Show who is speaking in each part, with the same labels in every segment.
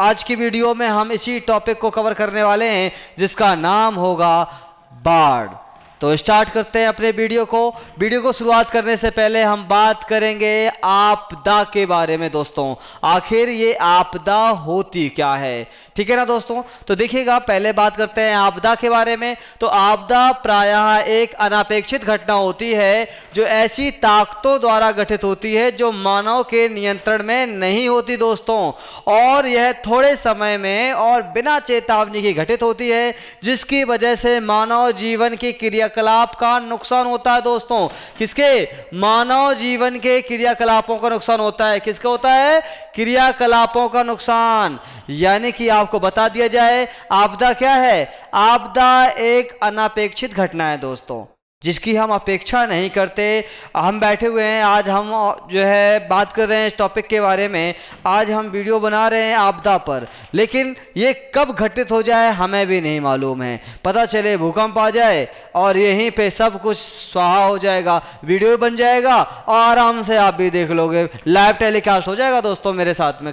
Speaker 1: आज की वीडियो में हम इसी टॉपिक को कवर करने वाले हैं जिसका नाम होगा बाढ़। तो स्टार्ट करते हैं अपने वीडियो को शुरुआत करने से पहले हम बात करेंगे आपदा के बारे में। दोस्तों, आखिर ये आपदा होती क्या है, ठीक है ना दोस्तों। तो देखिएगा, पहले बात करते हैं आपदा के बारे में। तो आपदा प्रायः एक अनापेक्षित घटना होती है जो ऐसी ताकतों द्वारा गठित होती है जो मानव के नियंत्रण में नहीं होती दोस्तों, और यह थोड़े समय में और बिना चेतावनी के घटित होती है, जिसकी वजह से मानव जीवन की क्रियाकलाप का नुकसान होता है दोस्तों। किसके? मानव जीवन के क्रियाकलापों का नुकसान होता है। किसका होता है? क्रियाकलापों का नुकसान। यानी कि आपको बता दिया जाए, आपदा क्या है? आपदा एक अनपेक्षित घटना है दोस्तों, जिसकी हम अपेक्षा नहीं करते। हम बैठे हुए हैं, आज हम जो है बात कर रहे हैं इस टॉपिक के बारे में। आज हम वीडियो बना रहे हैं आपदा पर, लेकिन ये कब घटित हो जाए हमें भी नहीं मालूम है। पता चले भूकंप आ जाए और यहीं पे सब कुछ स्वाहा हो जाएगा, वीडियो बन जाएगा और आराम से आप भी देख लोगे, लाइव टेलीकास्ट हो जाएगा दोस्तों मेरे साथ में।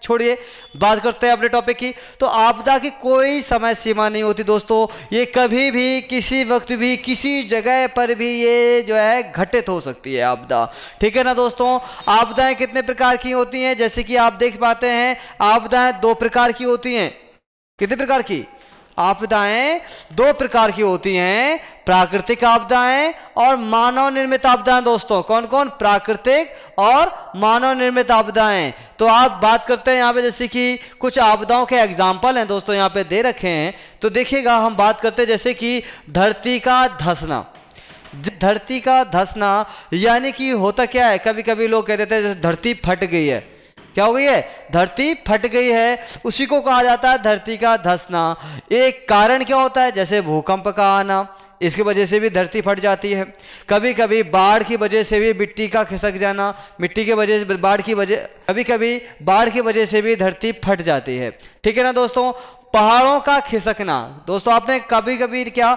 Speaker 1: छोड़िए, बात करते हैं अपने टॉपिक की। तो आपदा की कोई समय सीमा नहीं होती दोस्तों, ये कभी भी किसी वक्त भी किसी जगह पर भी ये जो है घटित हो सकती है आपदा, ठीक है ना दोस्तों। आपदाएं कितने प्रकार की होती हैं? जैसे कि आप देख पाते हैं, आपदाएं दो प्रकार की होती हैं। कितने प्रकार की? आपदाएं दो प्रकार की होती हैं, प्राकृतिक आपदाएं और मानव निर्मित आपदाएं दोस्तों। कौन कौन? प्राकृतिक और मानव निर्मित आपदाएं। तो आप बात करते हैं यहां पे, जैसे कि कुछ आपदाओं के एग्जाम्पल हैं दोस्तों यहां पे दे रखे हैं। तो देखिएगा, हम बात करते हैं जैसे कि धरती का धंसना। धरती का धंसना यानी कि होता क्या है, कभी कभी लोग कहते थे धरती फट गई है। क्या हो गई है? धरती फट गई है, उसी को कहा जाता है धरती का धंसना। एक कारण क्या होता है? जैसे भूकंप का आना, इसकी वजह से भी धरती फट जाती है। कभी कभी बाढ़ की वजह से भी मिट्टी का खिसक जाना, मिट्टी की वजह से कभी कभी बाढ़ की वजह से भी धरती फट जाती है, ठीक है ना दोस्तों। पहाड़ों का खिसकना दोस्तों, आपने कभी कभी क्या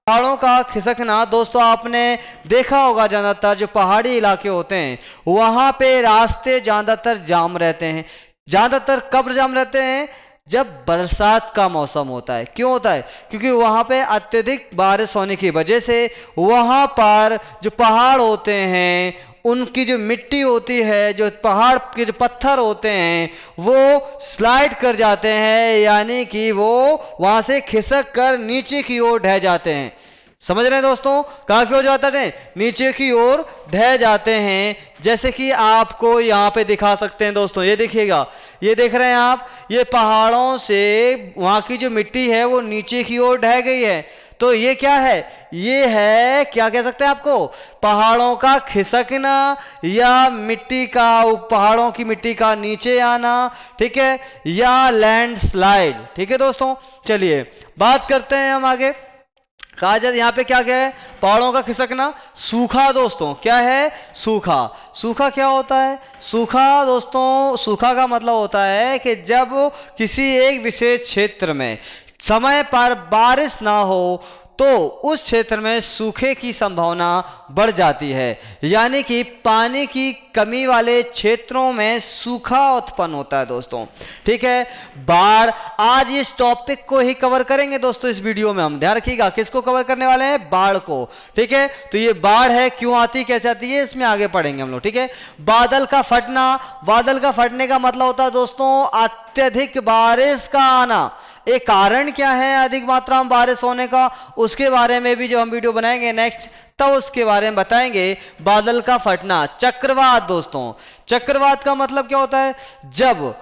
Speaker 1: पहाड़ों का खिसकना दोस्तों आपने देखा होगा। ज्यादातर जो पहाड़ी इलाके होते हैं वहां पे रास्ते ज्यादातर जाम रहते हैं। ज्यादातर कब जाम रहते हैं? जब बरसात का मौसम होता है। क्यों होता है? क्योंकि वहां पे अत्यधिक बारिश होने की वजह से वहां पर जो पहाड़ होते हैं, उनकी जो मिट्टी होती है, जो पहाड़ के जो पत्थर होते हैं, वो स्लाइड कर जाते हैं, यानी कि वो वहां से खिसक कर नीचे की ओर ढह जाते हैं। समझ रहे हैं दोस्तों? कहां की ओर जाते हैं? नीचे की ओर ढह जाते हैं। जैसे कि आपको यहां पे दिखा सकते हैं दोस्तों, ये देखिएगा, ये देख रहे हैं आप, ये पहाड़ों से वहां की जो मिट्टी है वो नीचे की ओर ढह गई है। तो ये क्या है? ये है, क्या कह सकते हैं आपको, पहाड़ों का खिसकना या मिट्टी का, पहाड़ों की मिट्टी का नीचे आना, ठीक है, या लैंडस्लाइड, ठीक है दोस्तों। चलिए बात करते हैं हम आगे। कहा जाए यहां पे क्या क्या है? पहाड़ों का खिसकना। सूखा दोस्तों, क्या है? सूखा। सूखा क्या होता है? सूखा दोस्तों, सूखा का मतलब होता है कि जब किसी एक विशेष क्षेत्र में समय पर बारिश ना हो तो उस क्षेत्र में सूखे की संभावना बढ़ जाती है। यानी कि पानी की कमी वाले क्षेत्रों में सूखा उत्पन्न होता है दोस्तों, ठीक है। बाढ़, आज इस टॉपिक को ही कवर करेंगे दोस्तों इस वीडियो में हम। ध्यान रखिएगा, किसको कवर करने वाले हैं? बाढ़ को, ठीक है। तो ये बाढ़ है, क्यों आती, कैसे आती है, इसमें आगे पढ़ेंगे हम लोग, ठीक है। बादल का फटना। बादल का फटने का मतलब होता है दोस्तों अत्यधिक बारिश का आना। एक कारण क्या है अधिक मात्रा में बारिश होने का, उसके बारे में भी जो हम वीडियो बनाएंगे नेक्स्ट, तब उसके बारे में बताएंगे। बादल का फटना। चक्रवात दोस्तों, चक्रवात का मतलब क्या होता है? जब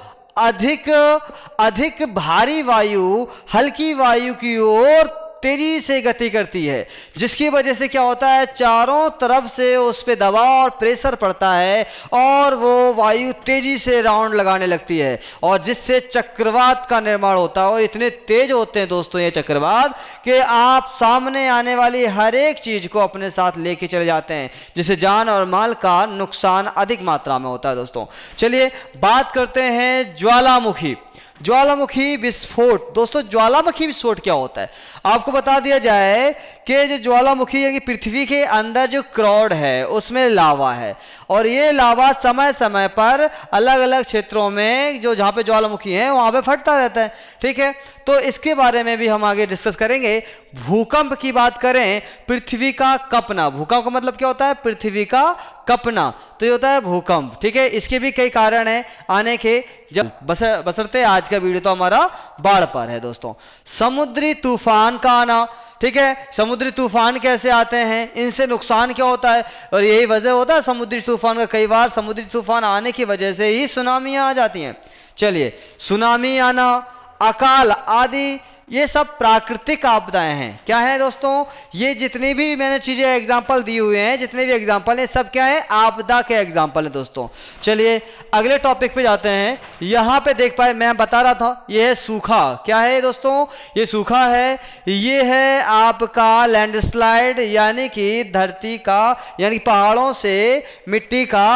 Speaker 1: अधिक भारी वायु हल्की वायु की ओर तेजी से गति करती है, जिसकी वजह से क्या होता है, चारों तरफ से उस पे दबाव और प्रेशर पड़ता है और वो वायु तेजी से राउंड लगाने लगती है, और जिससे चक्रवात का निर्माण होता है। और इतने तेज होते हैं दोस्तों ये चक्रवात कि आप सामने आने वाली हर एक चीज को अपने साथ लेके चले जाते हैं, जिससे जान और माल का नुकसान अधिक मात्रा में होता है दोस्तों। चलिए बात करते हैं ज्वालामुखी। ज्वालामुखी विस्फोट। दोस्तों ज्वालामुखी विस्फोट क्या होता है, आपको बता दिया जाए कि जो ज्वालामुखी यानी पृथ्वी के अंदर जो क्राउड है उसमें लावा है, और ये लावा समय समय पर अलग अलग क्षेत्रों में जो जहां पे ज्वालामुखी है वहां पे फटता रहता है। ठीक है, तो इसके बारे में भी हम आगे डिस्कस करेंगे। भूकंप की बात करें, पृथ्वी का कंपना, भूकंप का मतलब क्या होता है, पृथ्वी का कंपना, तो ये होता है भूकंप। ठीक है, इसके भी कई कारण हैं आने के, जब बसरते आज का वीडियो तो हमारा बाढ़ पर है। दोस्तों समुद्री तूफान का आना, ठीक है, समुद्री तूफान कैसे आते हैं, इनसे नुकसान क्या होता है, और यही वजह होता है समुद्री तूफान का। कई बार समुद्री तूफान आने की वजह से ही सुनामियां आ जाती हैं। चलिए, सुनामी आना, अकाल आदि, ये सब प्राकृतिक आपदाएं हैं। क्या है दोस्तों, ये जितनी भी मैंने चीजें एग्जांपल दी हुए हैं, जितने भी एग्जांपल हैं, सब क्या है, आपदा के एग्जांपल हैं दोस्तों। चलिए अगले टॉपिक पे जाते हैं। यहां पे देख पाए, मैं बता रहा था, ये है सूखा। क्या है दोस्तों, ये सूखा है, ये है आपका लैंडस्लाइड, यानी कि धरती का, यानी पहाड़ों से मिट्टी का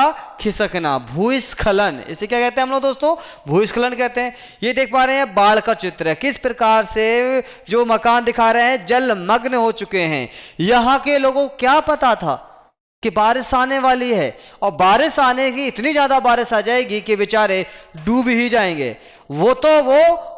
Speaker 1: खिसकना, भूस्खलन, इसे क्या कहते हैं हम लोग दोस्तों, भूस्खलन कहते हैं। ये देख पा रहे हैं बाढ़ का चित्र है, किस प्रकार से जो मकान दिखा रहे हैं जलमग्न हो चुके हैं। यहां के लोगों को क्या पता था कि बारिश आने वाली है, और बारिश आने की, इतनी ज्यादा बारिश आ जाएगी कि बेचारे डूब ही जाएंगे। वो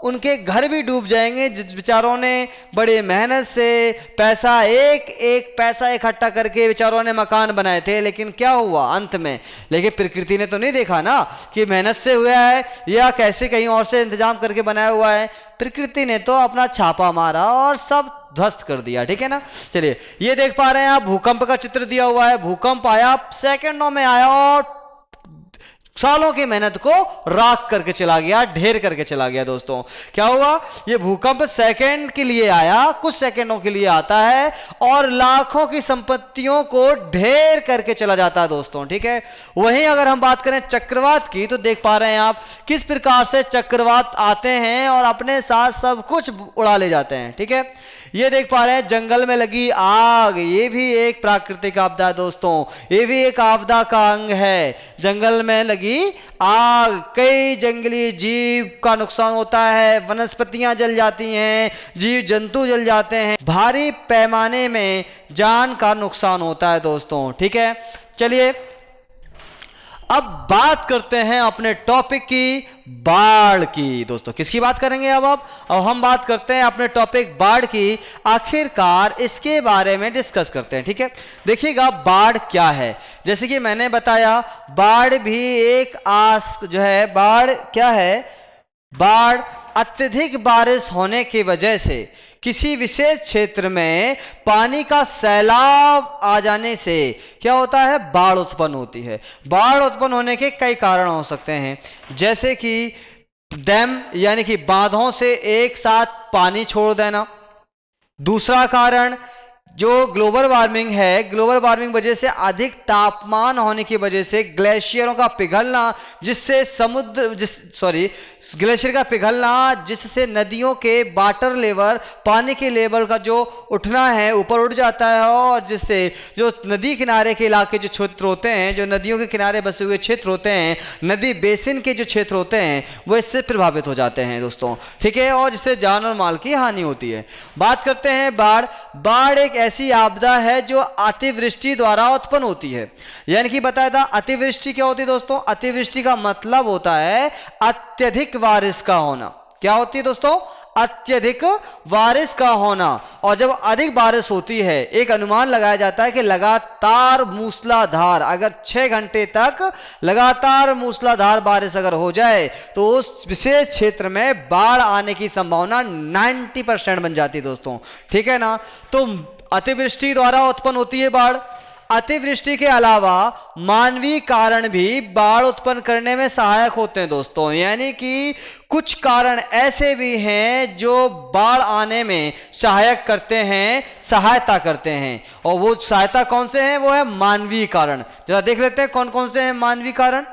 Speaker 1: उनके घर भी डूब जाएंगे, जिस बेचारों ने बड़े मेहनत से पैसा, एक एक पैसा इकट्ठा करके बेचारों ने मकान बनाए थे। लेकिन क्या हुआ अंत में, लेकिन प्रकृति ने तो नहीं देखा ना कि मेहनत से हुआ है या कैसे कहीं और से इंतजाम करके बनाया हुआ है। प्रकृति ने तो अपना छापा मारा और सब ध्वस्त कर दिया। ठीक है ना। चलिए, ये देख पा रहे हैं आप, भूकंप का चित्र दिया हुआ है। भूकंप आया, सेकंडों में आया और सालों की मेहनत को राख करके चला गया, ढेर करके चला गया। दोस्तों क्या हुआ, ये भूकंप सेकंड के लिए आया, कुछ सेकंडों के लिए आता है और लाखों की संपत्तियों को ढेर करके चला जाता है। दोस्तों ठीक है, वहीं अगर हम बात करें चक्रवात की, तो देख पा रहे हैं आप किस प्रकार से चक्रवात आते हैं और अपने साथ सब कुछ उड़ा ले जाते हैं। ठीक है, ये देख पा रहे हैं जंगल में लगी आग, ये भी एक प्राकृतिक आपदा है दोस्तों, ये भी एक आपदा का अंग है। जंगल में लगी आग, कई जंगली जीव का नुकसान होता है, वनस्पतियां जल जाती हैं, जीव जंतु जल जाते हैं, भारी पैमाने में जान का नुकसान होता है दोस्तों। ठीक है, चलिए अब बात करते हैं अपने टॉपिक की, बाढ़ की। दोस्तों किसकी बात करेंगे अब हम बात करते हैं अपने टॉपिक बाढ़ की। आखिरकार इसके बारे में डिस्कस करते हैं। ठीक है, देखिएगा बाढ़ क्या है। जैसे कि मैंने बताया, बाढ़ भी एक जो है, बाढ़ क्या है, बाढ़ अत्यधिक बारिश होने की वजह से किसी विशेष क्षेत्र में पानी का सैलाब आ जाने से क्या होता है, बाढ़ उत्पन्न होती है। बाढ़ उत्पन्न होने के कई कारण हो सकते हैं, जैसे कि डैम यानी कि बांधों से एक साथ पानी छोड़ देना। दूसरा कारण जो ग्लोबल वार्मिंग है, ग्लोबल वार्मिंग वजह से अधिक तापमान होने की वजह से ग्लेशियरों का पिघलना, जिससे ग्लेशियर का पिघलना जिससे नदियों के वाटर लेवल, पानी के लेवल का जो उठना है ऊपर उठ जाता है, और जिससे जो नदी किनारे के इलाके जो क्षेत्र होते हैं, जो नदियों के किनारे बसे हुए क्षेत्र होते हैं, नदी बेसिन के जो क्षेत्र होते हैं, वो इससे प्रभावित हो जाते हैं दोस्तों। ठीक है, और जिससे जान और माल की हानि होती है। बात करते हैं बाढ़। बाढ़ एक ऐसी आपदा है जो अतिवृष्टि द्वारा उत्पन्न होती है। यानी कि बताया था अतिवृष्टि क्या होती है दोस्तों, अतिवृष्टि का मतलब होता है अत्यधिक बारिश का होना। क्या होती है दोस्तों, अत्यधिक बारिश का होना। और जब अधिक बारिश होती है, एक अनुमान लगाया जाता है कि लगातार मूसलाधार, अगर 6 घंटे तक लगातार मूसलाधार बारिश अगर हो जाए तो उस विशेष क्षेत्र में बाढ़ आने की संभावना 90% बन जाती है दोस्तों। ठीक है ना। तो अतिवृष्टि द्वारा उत्पन्न होती है बाढ़। अतिवृष्टि के अलावा मानवीय कारण भी बाढ़ उत्पन्न करने में सहायक होते हैं दोस्तों। यानी कि कुछ कारण ऐसे भी हैं जो बाढ़ आने में सहायक करते हैं, सहायता करते हैं। और वो सहायता कौन से हैं, वो है मानवीय कारण। जरा देख लेते हैं कौन कौन से हैं मानवीय कारण।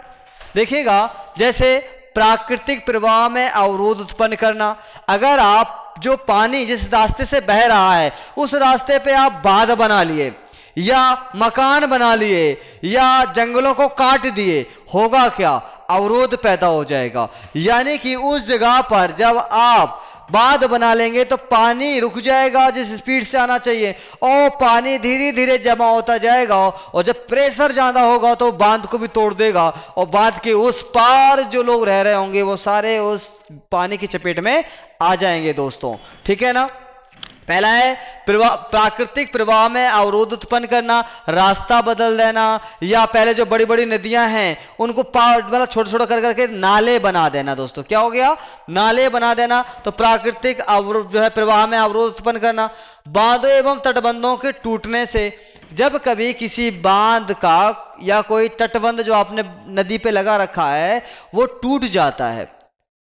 Speaker 1: देखिएगा, जैसे प्राकृतिक प्रवाह में अवरोध उत्पन्न करना। अगर आप जो पानी जिस रास्ते से बह रहा है उस रास्ते पे आप बांध बना लिए, या मकान बना लिए या जंगलों को काट दिए, होगा क्या? अवरोध पैदा हो जाएगा। यानी कि उस जगह पर जब आप बांध बना लेंगे तो पानी रुक जाएगा जिस स्पीड से आना चाहिए, और पानी धीरे धीरे जमा होता जाएगा, और जब प्रेशर ज्यादा होगा तो बांध को भी तोड़ देगा, और बांध के उस पार जो लोग रह रहे होंगे वो सारे उस पानी की चपेट में आ जाएंगे दोस्तों। ठीक है ना? पहला है प्राकृतिक प्रवाह में अवरोध उत्पन्न करना, रास्ता बदल देना, या पहले जो बड़ी बड़ी नदियां हैं उनको मतलब छोटे छोटे कर करके नाले बना देना। दोस्तों क्या हो गया? नाले बना देना। तो प्राकृतिक अवरोध जो है प्रवाह में अवरोध उत्पन्न करना। बांधों एवं तटबंधों के टूटने से, जब कभी किसी बांध का या कोई तटबंध जो आपने नदी पे लगा रखा है वो टूट जाता है,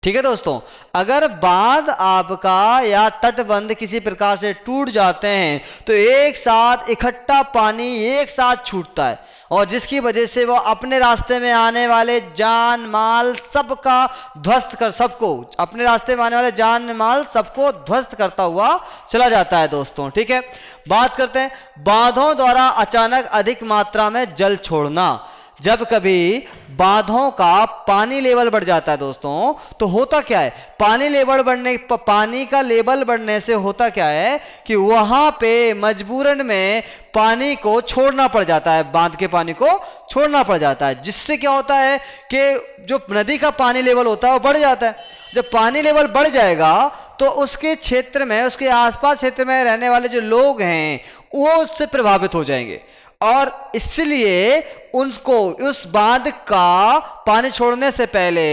Speaker 1: ठीक है दोस्तों, अगर बांध आपका या तटबंध किसी प्रकार से टूट जाते हैं तो एक साथ इकट्ठा पानी एक साथ छूटता है, और जिसकी वजह से वो अपने रास्ते में आने वाले जान माल सबका ध्वस्त कर सबको अपने रास्ते में आने वाले जान माल सबको ध्वस्त करता हुआ चला जाता है दोस्तों। ठीक है, बात करते हैं बांधों द्वारा अचानक अधिक मात्रा में जल छोड़ना। जब कभी बांधों का पानी लेवल बढ़ जाता है दोस्तों तो होता क्या है? पानी का लेवल बढ़ने से होता क्या है कि वहां पे मजबूरन में पानी को छोड़ना पड़ जाता है, बांध के पानी को छोड़ना पड़ जाता है, जिससे क्या होता है कि जो नदी का पानी लेवल होता है वो बढ़ जाता है। जब पानी लेवल बढ़ जाएगा तो उसके क्षेत्र में, उसके आसपास क्षेत्र में रहने वाले जो लोग हैं वो उससे प्रभावित हो जाएंगे, और इसलिए उनको उस बांध का पानी छोड़ने से पहले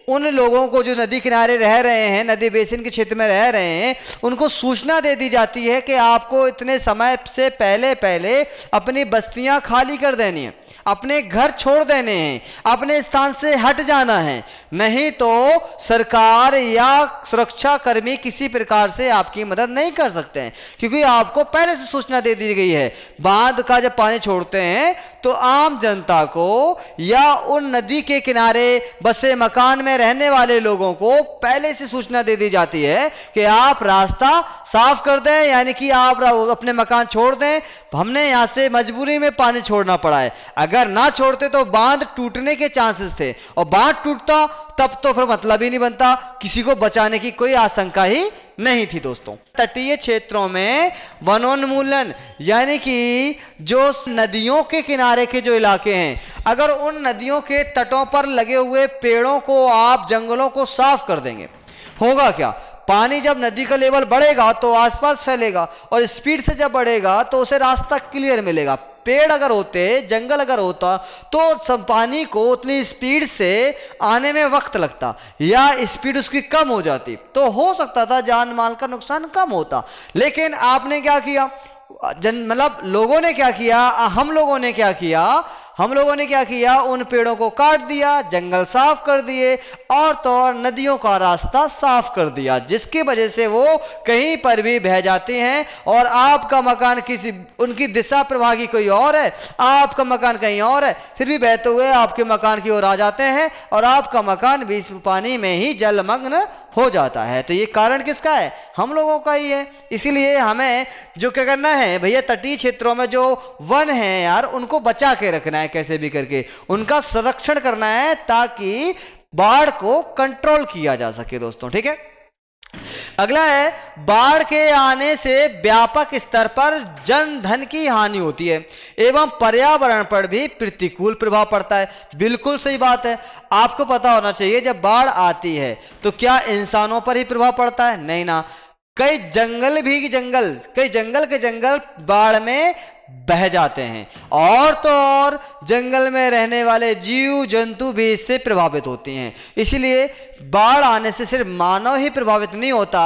Speaker 1: उन लोगों को जो नदी किनारे रह रहे हैं, नदी बेसिन के क्षेत्र में रह रहे हैं, उनको सूचना दे दी जाती है कि आपको इतने समय से पहले पहले अपनी बस्तियां खाली कर देनी है, अपने घर छोड़ देने हैं, अपने स्थान से हट जाना है, नहीं तो सरकार या सुरक्षा कर्मी किसी प्रकार से आपकी मदद नहीं कर सकते हैं, क्योंकि आपको पहले से सूचना दे दी गई है। बांध का जब पानी छोड़ते हैं तो आम जनता को या उन नदी के किनारे बसे मकान में रहने वाले लोगों को पहले से सूचना दे दी जाती है कि आप रास्ता साफ कर दें, यानी कि आप अपने मकान छोड़ दें, हमने यहां से मजबूरी में पानी छोड़ना पड़ा है। अगर ना छोड़ते तो बांध टूटने के चांसेस थे, और बांध टूटता तब तो फिर मतलब ही नहीं बनता, किसी को बचाने की कोई आशंका ही नहीं थी दोस्तों। तटीय क्षेत्रों में वनोन्मूलन, यानी कि जो नदियों के किनारे के जो इलाके हैं, अगर उन नदियों के तटों पर लगे हुए पेड़ों को आप जंगलों को साफ कर देंगे, होगा क्या? पानी जब नदी का लेवल बढ़ेगा तो आसपास फैलेगा, और स्पीड से जब बढ़ेगा तो उसे रास्ता क्लियर मिलेगा। पेड़ अगर होते, जंगल अगर होता तो सब पानी को उतनी स्पीड से आने में वक्त लगता, या स्पीड उसकी कम हो जाती, तो हो सकता था जान माल का नुकसान कम होता। लेकिन आपने क्या किया, मतलब लोगों ने क्या किया, हम लोगों ने क्या किया, उन पेड़ों को काट दिया, जंगल साफ कर दिए, और तो और नदियों का रास्ता साफ कर दिया, जिसकी वजह से वो कहीं पर भी बह जाती हैं, और आपका मकान किसी, उनकी दिशा प्रभागी कोई और है, आपका मकान कहीं और है, फिर भी बहते हुए आपके मकान की ओर आ जाते हैं, और आपका मकान भी इस पानी में ही जलमग्न हो जाता है। तो ये कारण किसका है? हम लोगों का ही है। इसीलिए हमें जो क्या करना है भैया, तटीय क्षेत्रों में जो वन है यार, उनको बचा के रखना है, कैसे भी करके उनका संरक्षण करना है, ताकि बाढ़ को कंट्रोल किया जा सके दोस्तों। ठीक है, अगला है बाढ़ के आने से व्यापक स्तर पर जन धन की हानि होती है एवं पर्यावरण पर भी प्रतिकूल प्रभाव पड़ता है। बिल्कुल सही बात है, आपको पता होना चाहिए जब बाढ़ आती है तो क्या इंसानों पर ही प्रभाव पड़ता है? नहीं ना, कई जंगल के जंगल बाढ़ में बह जाते हैं, और तो और जंगल में रहने वाले जीव जंतु भी इससे प्रभावित होते हैं। इसलिए बाढ़ आने से सिर्फ मानव ही प्रभावित नहीं होता,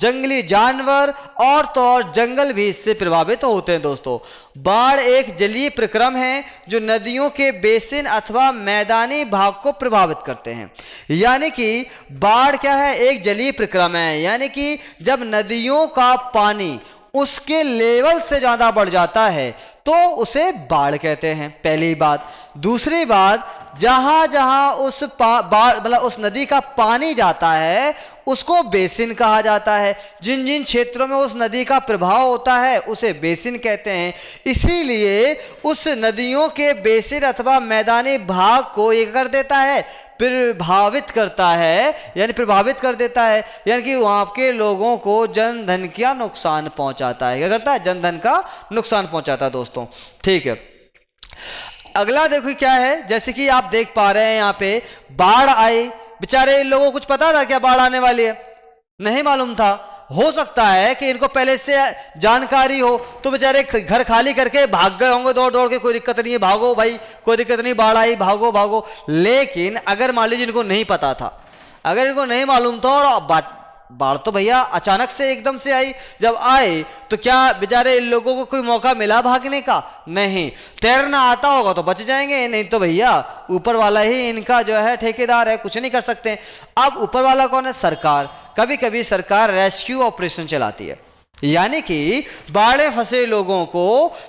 Speaker 1: जंगली जानवर और तो और जंगल भी इससे प्रभावित होते हैं दोस्तों। बाढ़ एक जलीय प्रक्रम है जो नदियों के बेसिन अथवा मैदानी भाग को प्रभावित करते हैं। यानी कि बाढ़ क्या है? एक जलीय प्रक्रम है, यानी कि जब नदियों का पानी उसके लेवल से ज्यादा बढ़ जाता है तो उसे बाढ़ कहते हैं, पहली बात। दूसरी बात, जहां जहां उस मतलब उस नदी का पानी जाता है उसको बेसिन कहा जाता है। जिन जिन क्षेत्रों में उस नदी का प्रभाव होता है उसे बेसिन कहते हैं। इसीलिए उस नदियों के बेसिन अथवा मैदानी भाग को ये कर देता है, प्रभावित करता है, यानी प्रभावित कर देता है, यानी कि वहां के लोगों को जन धन का नुकसान पहुंचाता है। क्या करता है? जन धन का नुकसान पहुंचाता है दोस्तों। ठीक है, अगला देखो क्या है। जैसे कि आप देख पा रहे हैं यहाँ पे बाढ़ आई, बेचारे इन लोगों को कुछ पता था क्या बाढ़ आने वाली है? नहीं मालूम था। हो सकता है कि इनको पहले से जानकारी हो, तो बेचारे घर खाली करके भाग गए होंगे दौड़ दौड़ के, कोई दिक्कत नहीं है, भागो भाई, कोई दिक्कत नहीं, बाढ़ आई, भागो भागो। लेकिन अगर मान लीजिए इनको नहीं पता था, अगर इनको नहीं मालूम था और बाढ़ तो भैया अचानक से एकदम से आई, जब आए तो क्या बेचारे इन लोगों को कोई मौका मिला भागने का? नहीं। तैरना आता होगा तो बच जाएंगे, नहीं तो भैया ऊपर वाला ही इनका जो है ठेकेदार है, कुछ नहीं कर सकते। अब ऊपर वाला कौन है? सरकार। कभी कभी सरकार रेस्क्यू ऑपरेशन चलाती है, यानी कि बाढ़ में फंसे लोगों को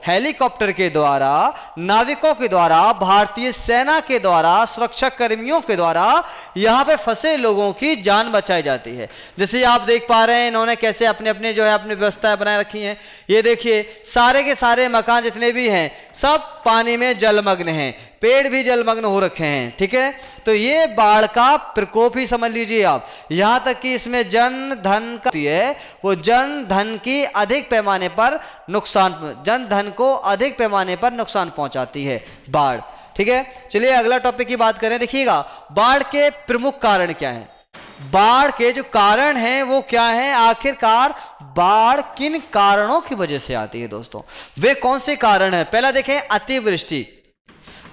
Speaker 1: हेलीकॉप्टर के द्वारा, नाविकों के द्वारा, भारतीय सेना के द्वारा, सुरक्षा कर्मियों के द्वारा यहां पे फंसे लोगों की जान बचाई जाती है। जैसे आप देख पा रहे हैं इन्होंने कैसे अपने अपने जो है अपनी व्यवस्थाएं बनाए रखी हैं। ये देखिए सारे के सारे मकान जितने भी हैं सब पानी में जलमग्न हैं, पेड़ भी जलमग्न हो रखे हैं। ठीक है, तो ये बाढ़ का प्रकोप ही समझ लीजिए आप। यहां तक कि इसमें जन धन का है, वो जन धन की अधिक पैमाने पर नुकसान, जन धन को अधिक पैमाने पर नुकसान पहुंचाती है बाढ़। ठीक है, चलिए अगला टॉपिक की बात करें। देखिएगा बाढ़ के प्रमुख कारण क्या हैं। बाढ़ के जो कारण हैं वो क्या हैं? आखिरकार बाढ़ किन कारणों की वजह से आती है दोस्तों? वे कौन से कारण हैं? पहला देखें, अतिवृष्टि,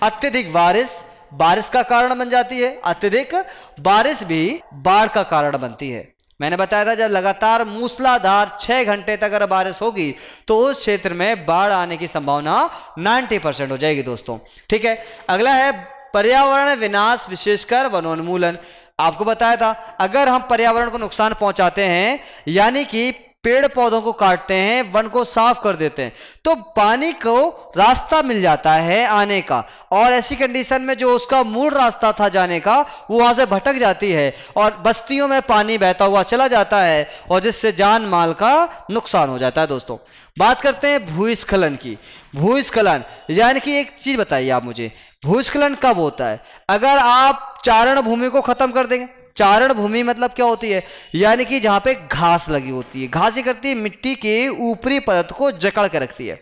Speaker 1: अत्यधिक बारिश बारिश का कारण बन जाती है। अत्यधिक बारिश भी बाढ़ का कारण बनती है। मैंने बताया था जब लगातार मूसलाधार 6 घंटे तक अगर बारिश होगी तो उस क्षेत्र में बाढ़ आने की संभावना 90% हो जाएगी दोस्तों। ठीक है, अगला है पर्यावरण विनाश, विशेषकर वनोन्मूलन। आपको बताया था अगर हम पर्यावरण को नुकसान पहुंचाते हैं, यानी कि पेड़ पौधों को काटते हैं, वन को साफ कर देते हैं, तो पानी को रास्ता मिल जाता है आने का, और ऐसी कंडीशन में जो उसका मूल रास्ता था जाने का वो वहां से भटक जाती है और बस्तियों में पानी बहता हुआ चला जाता है, और जिससे जान माल का नुकसान हो जाता है दोस्तों। बात करते हैं भूस्खलन की। भूस्खलन यानी कि एक चीज बताइए आप मुझे, भूस्खलन कब होता है? अगर आप चारण भूमि को खत्म कर देंगे। चारण भूमि मतलब क्या होती है? यानी कि जहां पे घास लगी होती है। घास ही करती है मिट्टी के ऊपरी परत को जकड़ के रखती है,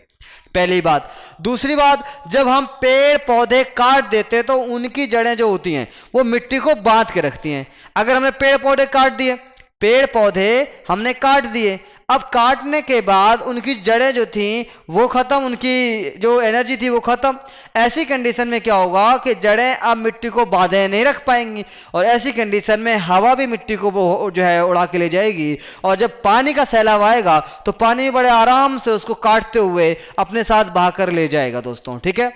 Speaker 1: पहली बात। दूसरी बात, जब हम पेड़ पौधे काट देते हैं तो उनकी जड़ें जो होती हैं वो मिट्टी को बांध के रखती हैं। अगर हमने पेड़ पौधे काट दिए, पेड़ पौधे हमने काट दिए, अब काटने के बाद उनकी जड़ें जो थी वो खत्म, उनकी जो एनर्जी थी वो खत्म। ऐसी कंडीशन में क्या होगा कि जड़ें अब मिट्टी को बांधे नहीं रख पाएंगी, और ऐसी कंडीशन में हवा भी मिट्टी को जो है उड़ा के ले जाएगी, और जब पानी का सैलाब आएगा तो पानी बड़े आराम से उसको काटते हुए अपने साथ बहाकर ले जाएगा दोस्तों। ठीक है,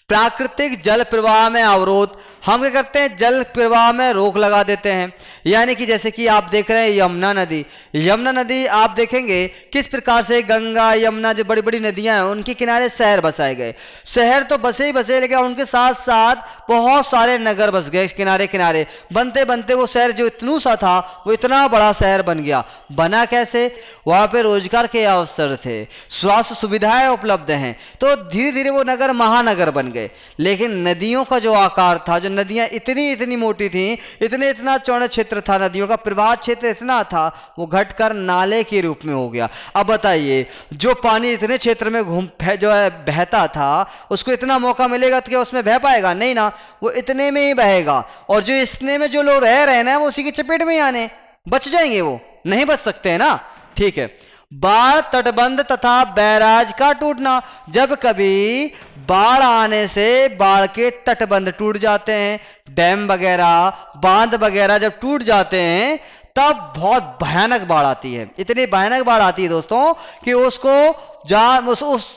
Speaker 1: प्राकृतिक जल प्रवाह में अवरोध। हम क्या करते हैं? जल प्रवाह में रोक लगा देते हैं। यानी कि जैसे कि आप देख रहे हैं यमुना नदी, यमुना नदी आप देखेंगे किस प्रकार से गंगा यमुना जो बड़ी बड़ी नदियां हैं उनके किनारे शहर बसाए गए। शहर तो बसे ही बसे, लेकिन उनके साथ साथ बहुत सारे नगर बस गए किनारे किनारे। बनते बनते वो शहर जो इतनू सा था वो इतना बड़ा शहर बन गया। बना कैसे? वहां पे रोजगार के अवसर थे, स्वास्थ्य सुविधाएं उपलब्ध हैं, तो धीरे धीरे वो नगर महानगर बन गए। लेकिन नदियों का जो आकार था, जो नदियां इतनी इतनी मोटी थी, इतना चौड़ा क्षेत्र था, नदियों का प्रवाह क्षेत्र इतना था, वो घटकर नाले के रूप में हो गया। अब बताइए, जो पानी इतने क्षेत्र में जो है बहता था, उसको इतना मौका मिलेगा तो क्या उसमें बह पाएगा? नहीं ना, वो इतने में ही बहेगा, और जो इतने में जो लोग रह रहे हैं ना वो उसी की चपेट में ही आने बच जाएंगे, वो नहीं बच सकते हैं ना। ठीक है, बाढ़, तटबंध तथा बैराज का टूटना। जब कभी बाढ़ आने से बाढ़ के तटबंध टूट जाते हैं, डैम वगैरह, बांध वगैरह जब टूट जाते हैं तब बहुत भयानक बाढ़ आती है। इतनी भयानक बाढ़ आती है दोस्तों कि उस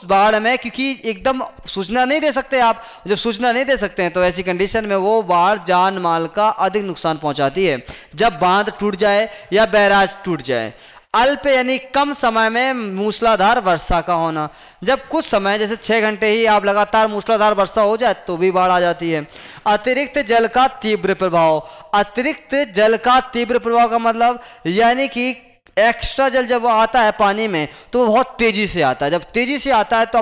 Speaker 1: बाढ़ में, क्योंकि एकदम सूचना नहीं दे सकते आप, जब सूचना नहीं दे सकते हैं तो ऐसी कंडीशन में वो बाढ़ जान माल का अधिक नुकसान पहुंचाती है। जब बांध टूट जाए या बैराज टूट जाए, अल्प यानी कम समय में मूसलाधार वर्षा का होना। जब कुछ समय जैसे 6 घंटे ही आप लगातार मूसलाधार वर्षा हो जाए तो भी बाढ़ आ जाती है। अतिरिक्त जल का तीव्र प्रभाव। अतिरिक्त जल का तीव्र प्रभाव का मतलब यानी कि एक्स्ट्रा जल जब आता है पानी में तो वो बहुत तेजी से आता है। जब तेजी से आता है तो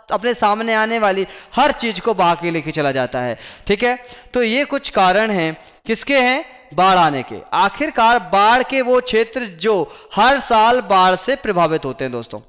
Speaker 1: अपने सामने आने वाली हर चीज को बहा के लेके चला जाता है। ठीक है, तो ये कुछ कारण हैं किसके हैं, बाढ़ आने के। आखिरकार बाढ़ के वो क्षेत्र जो हर साल बाढ़ से प्रभावित होते हैं दोस्तों,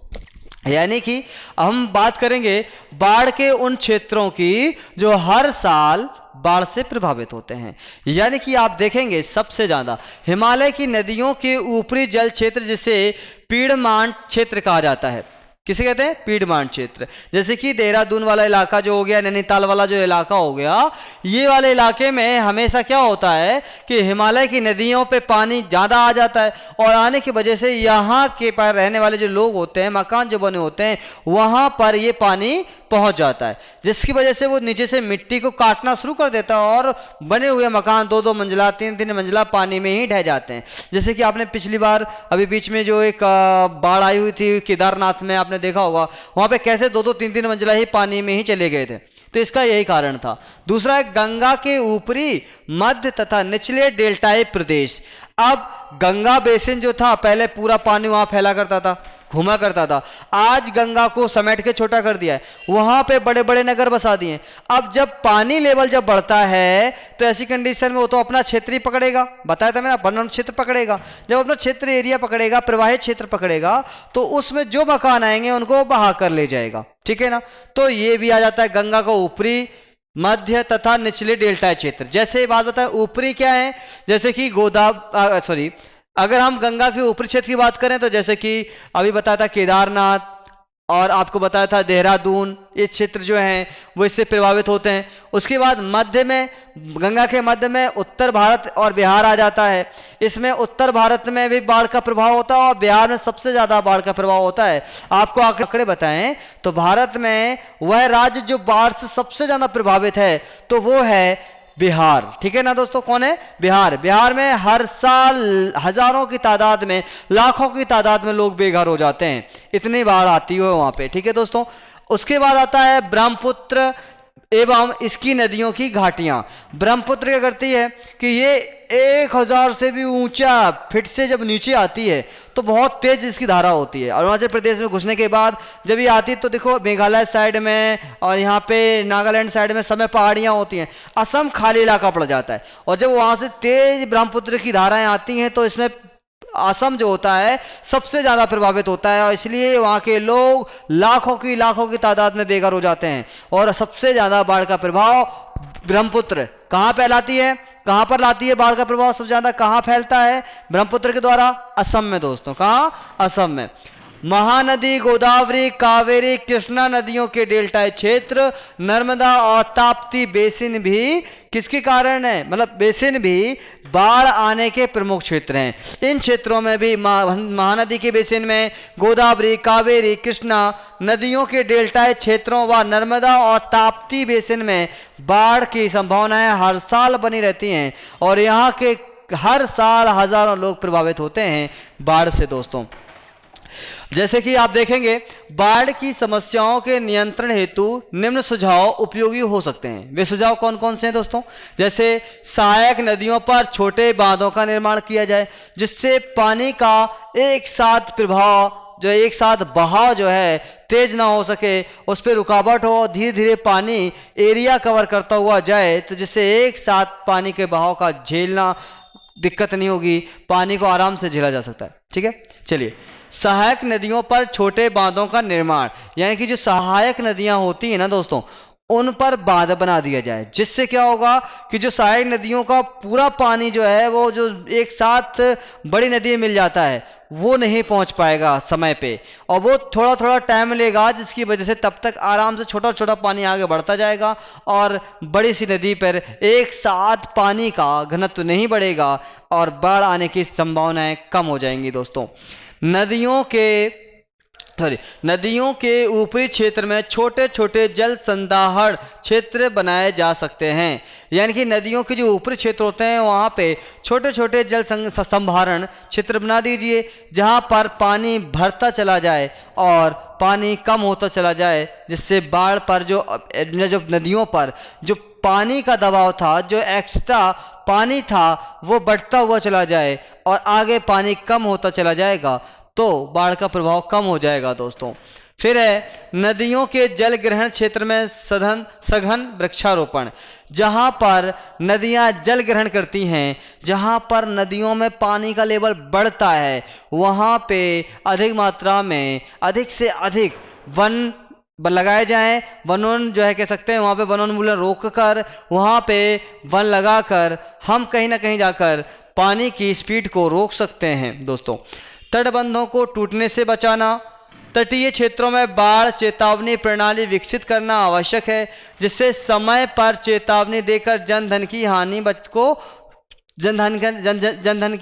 Speaker 1: यानी कि हम बात करेंगे बाढ़ के उन क्षेत्रों की जो हर साल बाढ़ से प्रभावित होते हैं। यानी कि आप देखेंगे सबसे ज्यादा हिमालय की नदियों के ऊपरी जल क्षेत्र जिसे पीड़मांड क्षेत्र कहा जाता है। किसे कहते हैं, पीड़मांड क्षेत्र। जैसे कि देहरादून वाला इलाका जो हो गया, नैनीताल वाला जो इलाका हो गया, ये वाले इलाके में हमेशा क्या होता है कि हिमालय की नदियों पे पानी ज्यादा आ जाता है और आने की वजह से यहाँ के पर रहने वाले जो लोग होते हैं, मकान जो बने होते हैं, वहां पर ये पानी पहुंच जाता है, जिसकी वजह से वो नीचे से मिट्टी को काटना शुरू कर देता है और बने हुए मकान 2-2 मंजिला 3-3 मंजिला पानी में ही ढह जाते हैं। जैसे कि आपने पिछली बार अभी बीच में जो एक बाढ़ आई हुई थी केदारनाथ में, आपने देखा होगा वहां पे कैसे 2-2 3-3 मंजिला ही पानी में ही चले गए थे। तो इसका यही कारण था। दूसरा है गंगा के ऊपरी, मध्य तथा निचले डेल्टाई प्रदेश। अब गंगा बेसिन जो था पहले पूरा पानी वहां फैला करता था, घुमा करता था, आज गंगा को समेट के छोटा कर दिया है, वहां पे बड़े बड़े नगर बसा दिए। अब जब पानी लेवल जब बढ़ता है तो ऐसी कंडीशन में वो तो अपना क्षेत्र ही पकड़ेगा, बताया था मैंने, वर्णन क्षेत्र पकड़ेगा। जब अपना क्षेत्र एरिया पकड़ेगा, प्रवाहित क्षेत्र पकड़ेगा, तो उसमें जो मकान आएंगे उनको बहा कर ले जाएगा। ठीक है ना, तो ये भी आ जाता है गंगा को ऊपरी, मध्य तथा निचले डेल्टाई क्षेत्र। जैसे बात बताए ऊपरी क्या है, जैसे कि अगर हम गंगा के ऊपरी क्षेत्र की बात करें तो जैसे कि अभी बताया था केदारनाथ और आपको बताया था देहरादून, ये क्षेत्र जो हैं वो इससे प्रभावित होते हैं। उसके बाद मध्य में, गंगा के मध्य में उत्तर भारत और बिहार आ जाता है। इसमें उत्तर भारत में भी बाढ़ का प्रभाव होता है और बिहार में सबसे ज्यादा बाढ़ का प्रभाव होता है। आपको आंकड़े बताएं तो भारत में वह राज्य जो बाढ़ से सबसे ज्यादा प्रभावित है तो वो है बिहार। ठीक है ना दोस्तों, कौन है, बिहार। बिहार में हर साल हजारों की तादाद में, लाखों की तादाद में लोग बेघर हो जाते हैं, इतनी बाढ़ आती है वहां पे। ठीक है दोस्तों, उसके बाद आता है ब्रह्मपुत्र एवं इसकी नदियों की घाटियां। ब्रह्मपुत्र क्या करती है कि ये 1000 से भी ऊंचा फीट से जब नीचे आती है तो बहुत तेज इसकी धारा होती है। अरुणाचल प्रदेश में घुसने के बाद जब ये आती है तो देखो मेघालय साइड में और यहाँ पे नागालैंड साइड में सब में पहाड़ियां होती हैं, असम खाली इलाका पड़ जाता है। और जब वहां से तेज ब्रह्मपुत्र की धाराएं आती हैं तो इसमें असम जो होता है सबसे ज्यादा प्रभावित होता है और इसलिए वहां के लोग लाखों की तादाद में बेघर हो जाते हैं। और सबसे ज्यादा बाढ़ का प्रभाव ब्रह्मपुत्र कहां फैलाती है, कहां पर लाती है बाढ़ का प्रभाव सबसे ज्यादा, कहां फैलता है ब्रह्मपुत्र के द्वारा, असम में दोस्तों। कहां, असम में। महानदी, गोदावरी, कावेरी, कृष्णा नदियों के डेल्टाई क्षेत्र, नर्मदा और ताप्ती बेसिन भी किसके कारण है, मतलब बेसिन भी बाढ़ आने के प्रमुख क्षेत्र हैं। इन क्षेत्रों में भी महानदी के बेसिन में, गोदावरी, कावेरी, कृष्णा नदियों के डेल्टाई क्षेत्रों व नर्मदा और ताप्ती बेसिन में बाढ़ की संभावनाएं हर साल बनी रहती हैं और यहाँ के हर साल हजारों लोग प्रभावित होते हैं बाढ़ से दोस्तों। जैसे कि आप देखेंगे बाढ़ की समस्याओं के नियंत्रण हेतु निम्न सुझाव उपयोगी हो सकते हैं। वे सुझाव कौन कौन से हैं दोस्तों, जैसे सहायक नदियों पर छोटे बांधों का निर्माण किया जाए जिससे पानी का एक साथ प्रभाव जो एक साथ बहाव जो है तेज ना हो सके, उस पर रुकावट हो, धीरे धीरे पानी एरिया कवर करता हुआ जाए तो जिससे एक साथ पानी के बहाव का झेलना दिक्कत नहीं होगी, पानी को आराम से झेला जा सकता है। ठीक है, चलिए सहायक नदियों पर छोटे बांधों का निर्माण, यानी कि जो सहायक नदियां होती हैं ना दोस्तों उन पर बांध बना दिया जाए जिससे क्या होगा कि जो सहायक नदियों का पूरा पानी जो है वो जो एक साथ बड़ी नदी मिल जाता है वो नहीं पहुंच पाएगा समय पे और वो थोड़ा थोड़ा टाइम लेगा, जिसकी वजह से तब तक आराम से छोटा छोटा पानी आगे बढ़ता जाएगा और बड़ी सी नदी पर एक साथ पानी का घनत्व नहीं बढ़ेगा और बाढ़ आने की संभावनाएं कम हो जाएंगी दोस्तों। नदियों के ऊपरी क्षेत्र में छोटे छोटे जल संधारण क्षेत्र बनाए जा सकते हैं। यानी कि नदियों के जो ऊपरी क्षेत्र होते हैं वहाँ पे छोटे छोटे जल संभारण क्षेत्र बना दीजिए, जहाँ पर पानी भरता चला जाए और पानी कम होता चला जाए, जिससे बाढ़ पर जो नदियों पर जो पानी का दबाव था, जो एक्स्ट्रा पानी था, वो बढ़ता हुआ चला जाए और आगे पानी कम होता चला जाएगा तो बाढ़ का प्रभाव कम हो जाएगा दोस्तों। फिर है नदियों के जल ग्रहण क्षेत्र में सघन वृक्षारोपण। जहां पर नदियां जल ग्रहण करती हैं, जहां पर नदियों में पानी का लेवल बढ़ता है, वहां पे अधिक मात्रा में अधिक से अधिक वन लगाए जाएं। वनोन्मूलन जो है कह सकते हैं, वहां पे वनोन्मूलन रोक कर, वहां पे वन लगाकर हम कहीं ना कहीं जाकर पानी की स्पीड को रोक सकते हैं दोस्तों। तटबंधों को टूटने से बचाना। तटीय क्षेत्रों में बाढ़ चेतावनी प्रणाली विकसित करना आवश्यक है, जिससे समय पर चेतावनी देकर जनधन की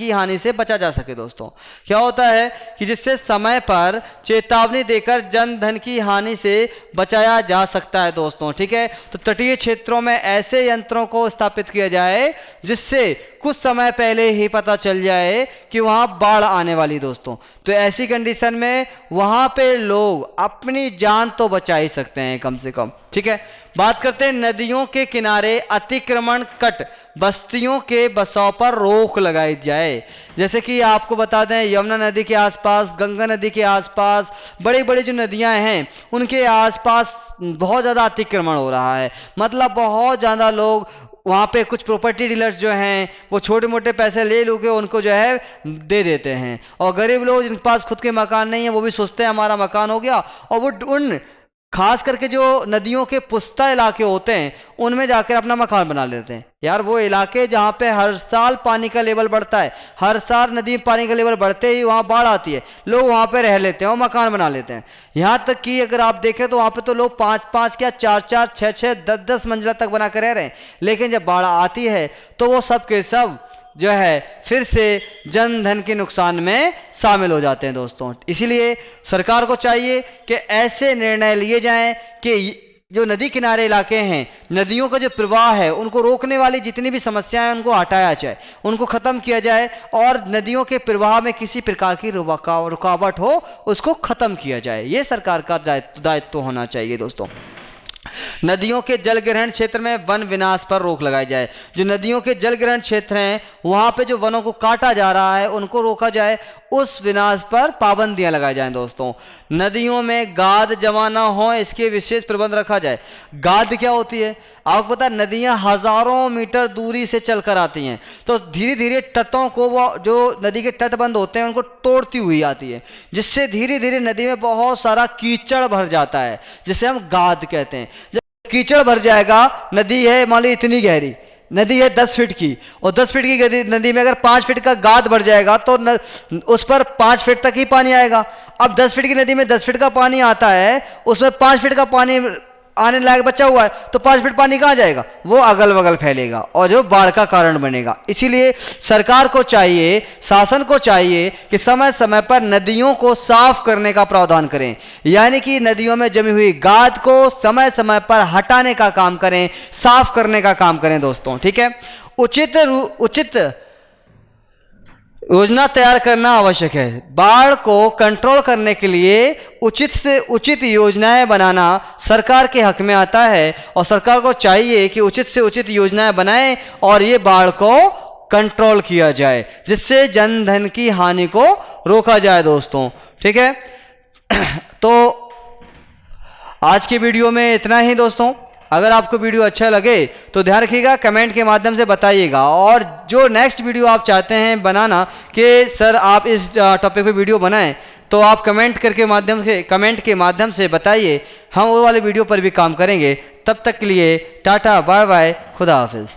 Speaker 1: हानि से बचा जा सके दोस्तों। क्या होता है कि जिससे समय पर चेतावनी देकर जनधन की हानि से बचाया जा सकता है दोस्तों। ठीक है, तो तटीय क्षेत्रों में ऐसे यंत्रों को स्थापित किया जाए जिससे कुछ समय पहले ही पता चल जाए कि वहां बाढ़ आने वाली दोस्तों। तो ऐसी कंडीशन में वहां पे लोग अपनी जान तो बचा ही सकते हैं कम से कम। ठीक है, बात करते हैं नदियों के किनारे अतिक्रमण कट बस्तियों के बसाव पर रोक लगाई जाए। जैसे कि आपको बता दें, यमुना नदी के आसपास, गंगा नदी के आसपास, बड़ी बड़ी जो नदियां हैं उनके आसपास बहुत ज्यादा अतिक्रमण हो रहा है। मतलब बहुत ज्यादा लोग वहां पे, कुछ प्रॉपर्टी डीलर्स जो हैं वो छोटे मोटे पैसे ले लूके उनको जो है दे देते हैं, और गरीब लोग जिनके पास खुद के मकान नहीं है वो भी सोचते हैं हमारा मकान हो गया, और वो उन खास करके जो नदियों के पुस्ता इलाके होते हैं उनमें जाकर अपना मकान बना लेते हैं। यार वो इलाके जहां पे हर साल पानी का लेवल बढ़ता है, हर साल नदी में पानी का लेवल बढ़ते ही वहां बाढ़ आती है, लोग वहां पे रह लेते हैं और मकान बना लेते हैं। यहां तक कि अगर आप देखें तो वहां पे तो लोग 5-5 क्या 4-4, 6-6, 10-10 मंजिला तक बना कर रह रहे हैं, लेकिन जब बाढ़ आती है तो वो सब के सब जो है फिर से जनधन के नुकसान में शामिल हो जाते हैं दोस्तों। इसीलिए सरकार को चाहिए कि ऐसे निर्णय लिए जाएं कि जो नदी किनारे इलाके हैं, नदियों का जो प्रवाह है उनको रोकने वाली जितनी भी समस्याएं हैं उनको हटाया जाए, उनको खत्म किया जाए, और नदियों के प्रवाह में किसी प्रकार की रुकावट हो उसको खत्म किया जाए। ये सरकार का दायित्व होना चाहिए दोस्तों। नदियों के जल ग्रहण क्षेत्र में वन विनाश पर रोक लगाई जाए। जो नदियों के जल ग्रहण क्षेत्र हैं वहां पे जो वनों को काटा जा रहा है उनको रोका जाए, उस विनाश पर पाबंदियां लगाई जाएं दोस्तों। नदियों में गाद जमा ना हो इसके विशेष प्रबंध रखा जाए। गाद क्या होती है आपको पता है? नदियां हजारों मीटर दूरी से चलकर आती हैं, तो धीरे धीरे तटों को, वो जो नदी के तटबंध होते हैं उनको तोड़ती हुई आती है, जिससे धीरे धीरे नदी में बहुत सारा कीचड़ भर जाता है, जिसे हम गाद कहते हैं। जब कीचड़ भर जाएगा, नदी है मान लो इतनी गहरी, नदी है 10 फीट की, और 10 फीट की नदी में अगर 5 फीट का गाद भर जाएगा तो उस पर 5 फीट तक ही पानी आएगा। अब 10 फीट की नदी में 10 फीट का पानी आता है, उसमें 5 फीट का पानी आने लायक बचा हुआ है, तो 5 फीट पानी कहां जाएगा? वो अगल बगल फैलेगा और जो बाढ़ का कारण बनेगा। इसीलिए सरकार को चाहिए, शासन को चाहिए कि समय समय पर नदियों को साफ करने का प्रावधान करें, यानी कि नदियों में जमी हुई गाद को समय समय पर हटाने का काम करें, साफ करने का काम करें दोस्तों। ठीक है, उचित योजना तैयार करना आवश्यक है। बाढ़ को कंट्रोल करने के लिए उचित से उचित योजनाएं बनाना सरकार के हक में आता है, और सरकार को चाहिए कि उचित से उचित योजनाएं बनाएं और ये बाढ़ को कंट्रोल किया जाए, जिससे जनधन की हानि को रोका जाए दोस्तों। ठीक है, तो आज की वीडियो में इतना ही दोस्तों। अगर आपको वीडियो अच्छा लगे तो ध्यान रखिएगा, कमेंट के माध्यम से बताइएगा, और जो नेक्स्ट वीडियो आप चाहते हैं बनाना कि सर आप इस टॉपिक पे वीडियो बनाएं, तो आप कमेंट के माध्यम से बताइए, हम वो वाले वीडियो पर भी काम करेंगे। तब तक के लिए टाटा, बाय बाय, खुदा हाफिज।